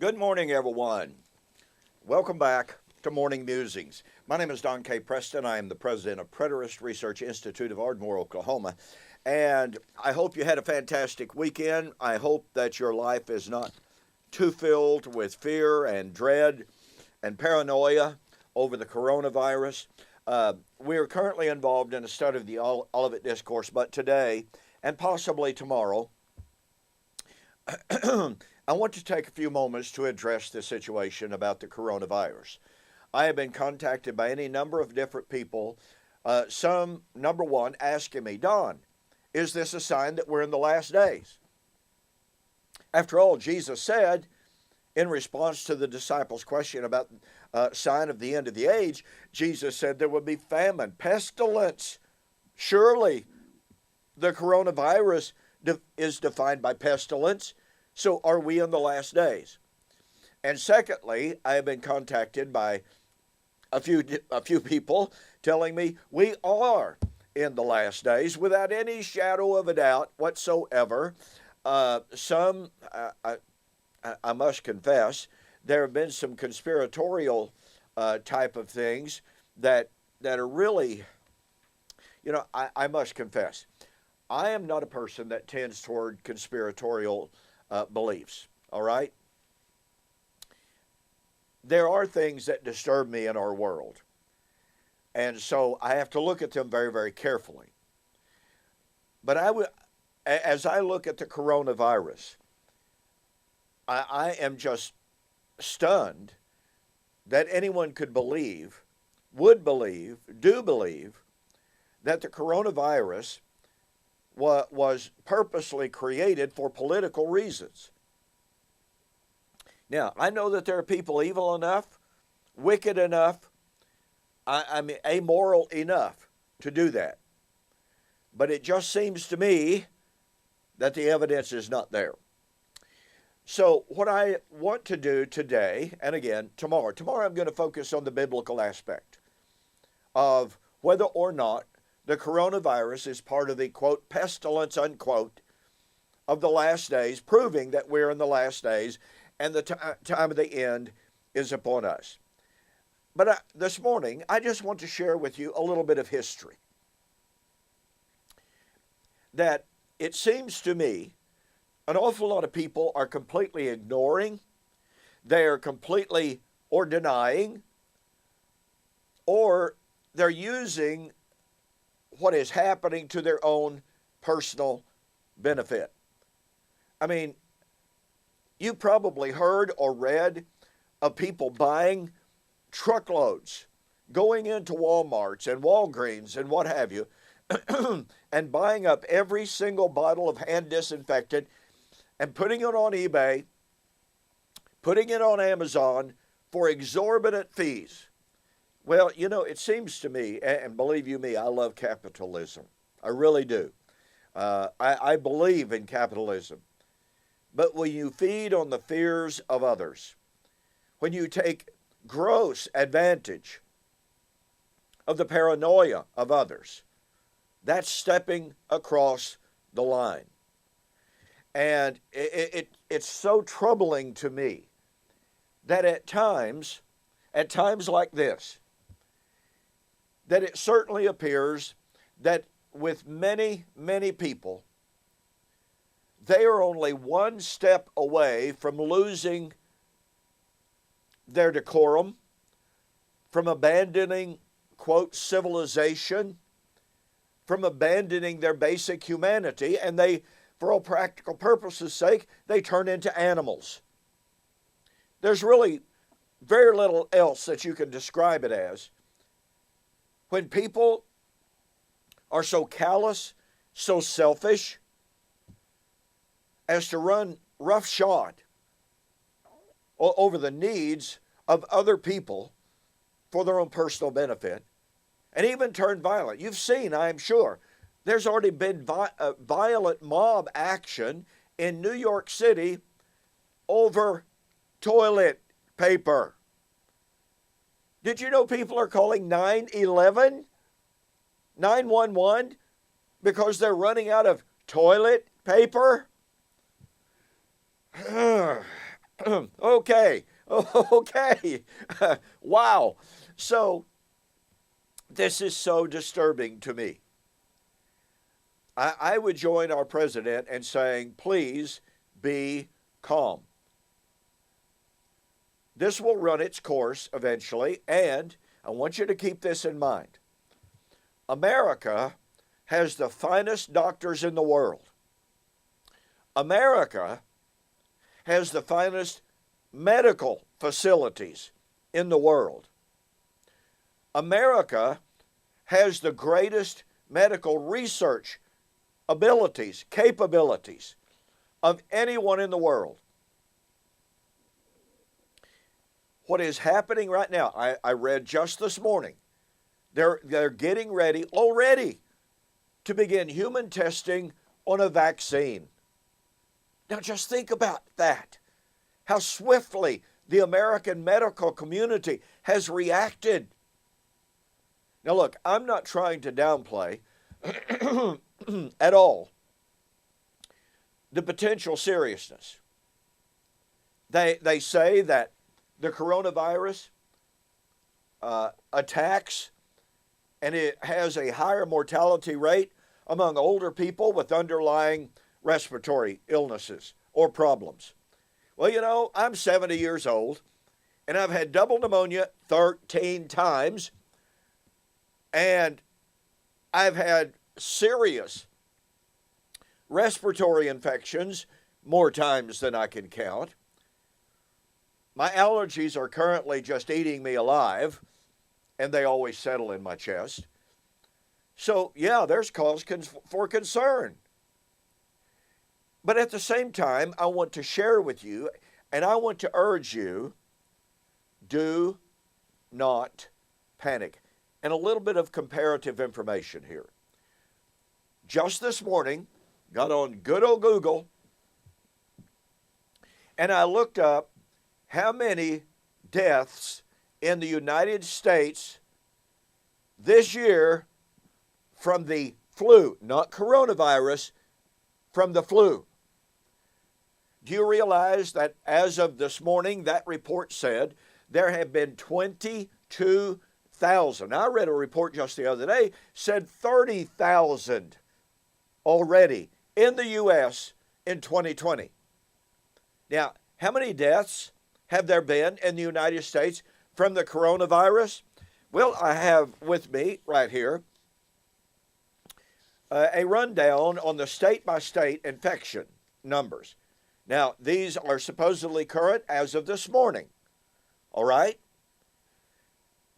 Good morning, everyone. Welcome back to Morning Musings. My name is Don K. Preston. I am the president of Preterist Research Institute of Ardmore, Oklahoma. And I hope you had a fantastic weekend. I hope that your life is not too filled with fear and dread and paranoia over the coronavirus. We are currently involved in a study of the Olivet Discourse, but today and possibly tomorrow, I want to take a few moments to address the situation about the coronavirus. I have been contacted by any number of different people, some, number one, asking me, Don, is this a sign that we're in the last days? After all, Jesus said, in response to the disciples' question about sign of the end of the age, Jesus said there would be famine, pestilence. Surely the coronavirus is defined by pestilence. So are we in the last days? And secondly, I have been contacted by a few people telling me we are in the last days without any shadow of a doubt whatsoever. Some, I must confess, there have been some conspiratorial type of things that are really, I must confess, I am not a person that tends toward conspiratorial beliefs, all right? There are things that disturb me in our world. And so I have to look at them very, very carefully. But as I look at the coronavirus, I am just stunned that anyone could believe, would believe, do believe that the coronavirus was purposely created for political reasons. Now, I know that there are people evil enough, wicked enough, I mean, amoral enough to do that. But it just seems to me that the evidence is not there. So what I want to do today, and again, tomorrow I'm going to focus on the biblical aspect of whether or not the coronavirus is part of the, quote, pestilence, unquote, of the last days, proving that we're in the last days and the time of the end is upon us. But this morning, I just want to share with you a little bit of history. That it seems to me an awful lot of people are completely ignoring, they are completely or denying, or they're using what is happening to their own personal benefit. I mean, you probably heard or read of people buying truckloads, going into Walmarts and Walgreens and what have you, and buying up every single bottle of hand disinfectant and putting it on eBay, putting it on Amazon for exorbitant fees. Well, it seems to me, and believe you me, I love capitalism. I really do. I believe in capitalism. But when you feed on the fears of others, when you take gross advantage of the paranoia of others, that's stepping across the line. And it's so troubling to me that at times like this, that it certainly appears that with many, many people, they are only one step away from losing their decorum, from abandoning, quote, civilization, from abandoning their basic humanity, and they, for all practical purposes' sake, they turn into animals. There's really very little else that you can describe it as. When people are so callous, so selfish, as to run roughshod over the needs of other people for their own personal benefit, and even turn violent. You've seen, I'm sure, there's already been violent mob action in New York City over toilet paper. Did you know people are calling 911, 911, because they're running out of toilet paper? Okay, okay. Wow. So this is so disturbing to me. I would join our president in saying, please be calm. This will run its course eventually, and I want you to keep this in mind. America has the finest doctors in the world. America has the finest medical facilities in the world. America has the greatest medical research abilities, capabilities of anyone in the world. What is happening right now, I read just this morning, they're getting ready already to begin human testing on a vaccine. Now just think about that. How swiftly the American medical community has reacted. Now look, I'm not trying to downplay at all the potential seriousness. They say that the coronavirus attacks and it has a higher mortality rate among older people with underlying respiratory illnesses or problems. Well, you know, I'm 70 years old and I've had double pneumonia 13 times and I've had serious respiratory infections more times than I can count. My allergies are currently just eating me alive, and they always settle in my chest. So, yeah, there's cause for concern. But at the same time, I want to share with you, and I want to urge you, do not panic. And a little bit of comparative information here. Just this morning, got on good old Google, and I looked up how many deaths in the United States this year from the flu, not coronavirus, from the flu. Do you realize that as of this morning, that report said there have been 22,000. I read a report just the other day, said 30,000 already in the U.S. in 2020. Now, how many deaths have there been in the United States from the coronavirus? Well, I have with me right here a rundown on the state-by-state infection numbers. Now, these are supposedly current as of this morning, all right?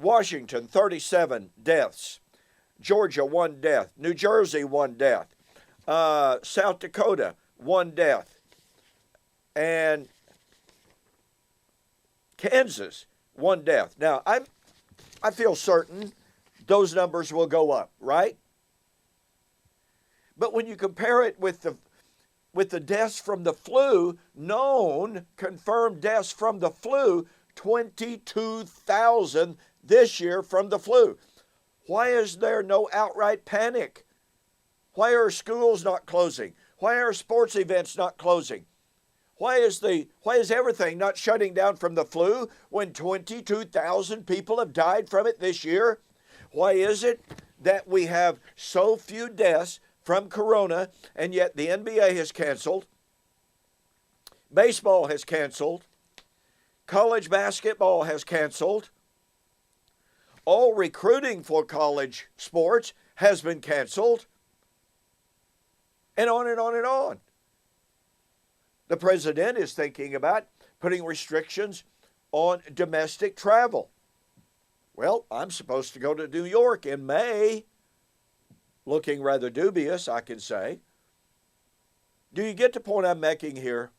Washington, 37 deaths. Georgia, 1 death. New Jersey, 1 death. South Dakota, 1 death. And Kansas, 1 death. Now, I feel certain those numbers will go up, right? But when you compare it with the deaths from the flu, known confirmed deaths from the flu, 22,000 this year from the flu. Why is there no outright panic? Why are schools not closing? Why are sports events not closing? Why is everything not shutting down from the flu when 22,000 people have died from it this year? Why is it that we have so few deaths from corona, and yet the NBA has canceled, baseball has canceled, college basketball has canceled, all recruiting for college sports has been canceled, and on and on and on. The president is thinking about putting restrictions on domestic travel. Well, I'm supposed to go to New York in May. Looking rather dubious, I can say. Do you get the point I'm making here?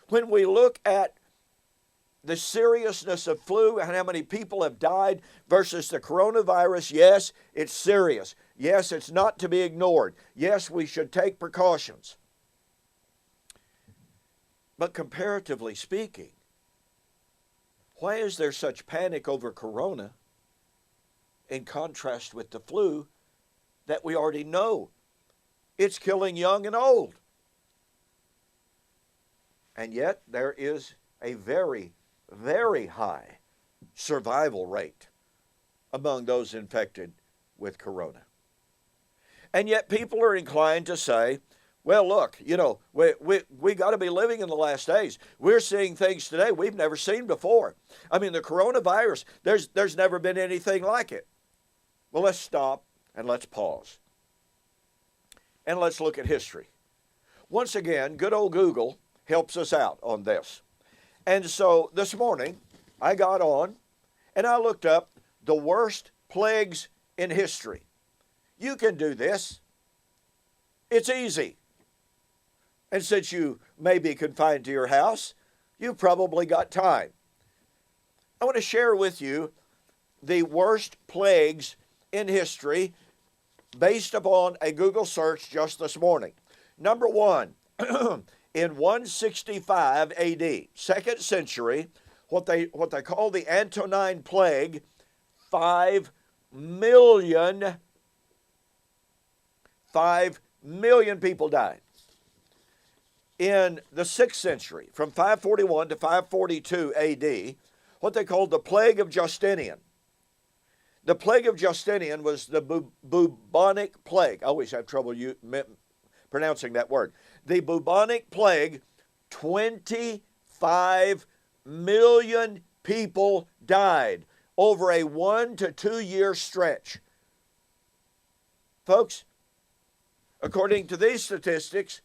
When we look at the seriousness of flu and how many people have died versus the coronavirus, yes, it's serious. Yes, it's not to be ignored. Yes, we should take precautions. But comparatively speaking, why is there such panic over corona in contrast with the flu that we already know it's killing young and old? And yet there is a very, very high survival rate among those infected with corona. And yet people are inclined to say, well, look, we got to be living in the last days. We're seeing things today we've never seen before. I mean, the coronavirus, there's never been anything like it. Well, let's stop and let's pause. And let's look at history. Once again, good old Google helps us out on this. And so this morning, I got on and I looked up the worst plagues in history. You can do this. It's easy. And since you may be confined to your house, you've probably got time. I want to share with you the worst plagues in history based upon a Google search just this morning. Number one, in 165 AD, 2nd century, what they call the Antonine Plague, 5 million people died. In the 6th century, from 541 to 542 AD, what they called the Plague of Justinian. The Plague of Justinian was the bubonic plague. I always have trouble pronouncing that word. The bubonic plague, 25 million people died over a 1 to 2 year stretch. Folks, according to these statistics,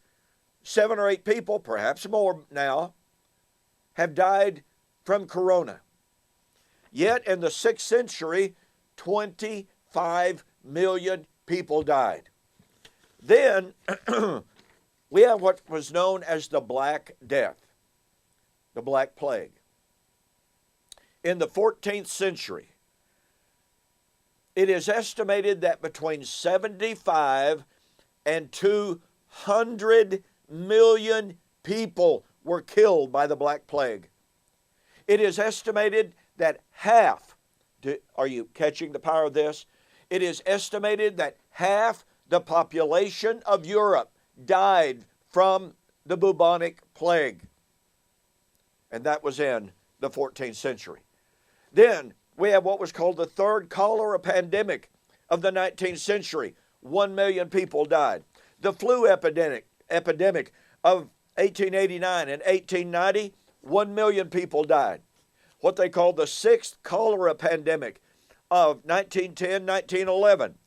7 or 8 people, perhaps more now, have died from corona. Yet in the 6th century, 25 million people died. Then we have what was known as the Black Death, the Black Plague. In the 14th century, it is estimated that between 75 and 200 million people were killed by the Black Plague. It is estimated that half, are you catching the power of this? It is estimated that half the population of Europe died from the bubonic plague. And that was in the 14th century. Then we have what was called the third cholera pandemic of the 19th century. 1 million people died. The flu epidemic of 1889 and 1890, 1 million people died. What they call the sixth cholera pandemic of 1910, 1911,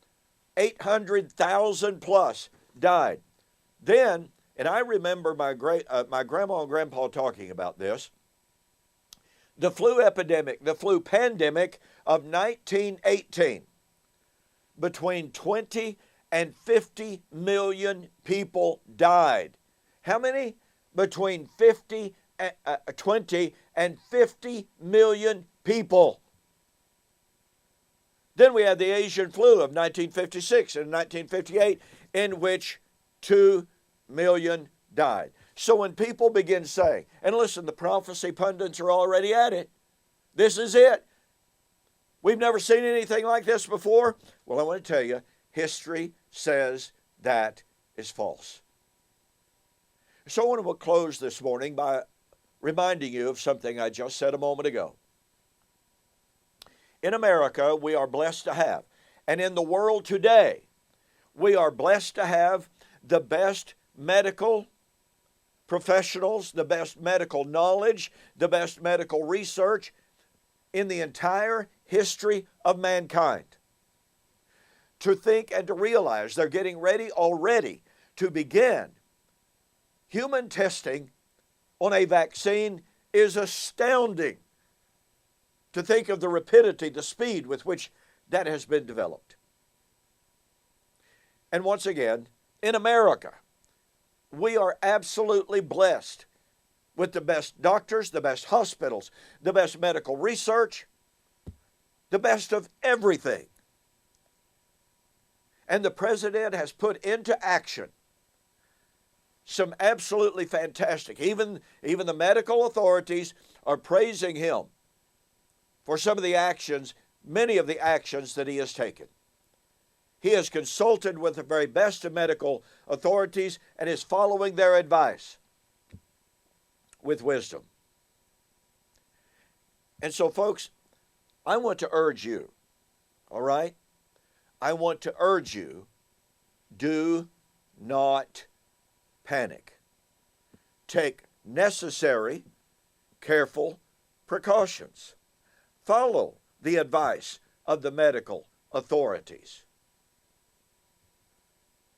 800,000 plus died. Then, and I remember my grandma and grandpa talking about this, the flu pandemic of 1918, between 20 and 50 million people died. How many? Between 20 and 50 million people. Then we had the Asian flu of 1956 and 1958, in which 2 million died. So when people begin saying, and listen, the prophecy pundits are already at it. This is it. We've never seen anything like this before. Well, I want to tell you, history says that is false. So I want to close this morning by reminding you of something I just said a moment ago. In America, we are blessed to have, and in the world today, we are blessed to have the best medical professionals, the best medical knowledge, the best medical research in the entire history of mankind. To think and to realize they're getting ready already to begin human testing on a vaccine is astounding. To think of the rapidity, the speed with which that has been developed. And once again, in America, we are absolutely blessed with the best doctors, the best hospitals, the best medical research, the best of everything. And the president has put into action some absolutely fantastic. Even the medical authorities are praising him for some of the actions, many of the actions that he has taken. He has consulted with the very best of medical authorities and is following their advice with wisdom. And so, folks, I want to urge you, all right? I want to urge you, do not panic. Take necessary, careful precautions. Follow the advice of the medical authorities.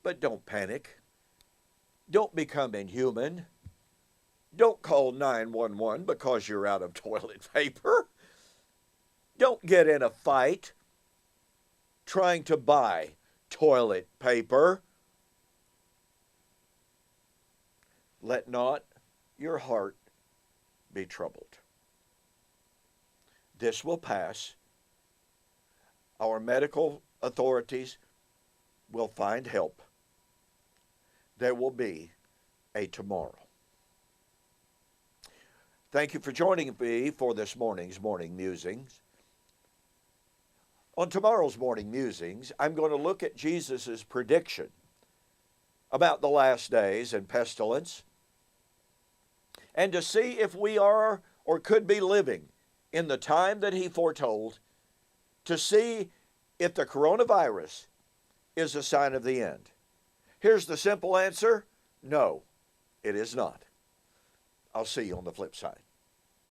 But don't panic. Don't become inhuman. Don't call 911 because you're out of toilet paper. Don't get in a fight trying to buy toilet paper. Let not your heart be troubled. This will pass. Our medical authorities will find help. There will be a tomorrow. Thank you for joining me for this morning's Morning Musings. On tomorrow's Morning Musings, I'm going to look at Jesus' prediction about the last days and pestilence, and to see if we are or could be living in the time that he foretold, to see if the coronavirus is a sign of the end. Here's the simple answer: no, it is not. I'll see you on the flip side.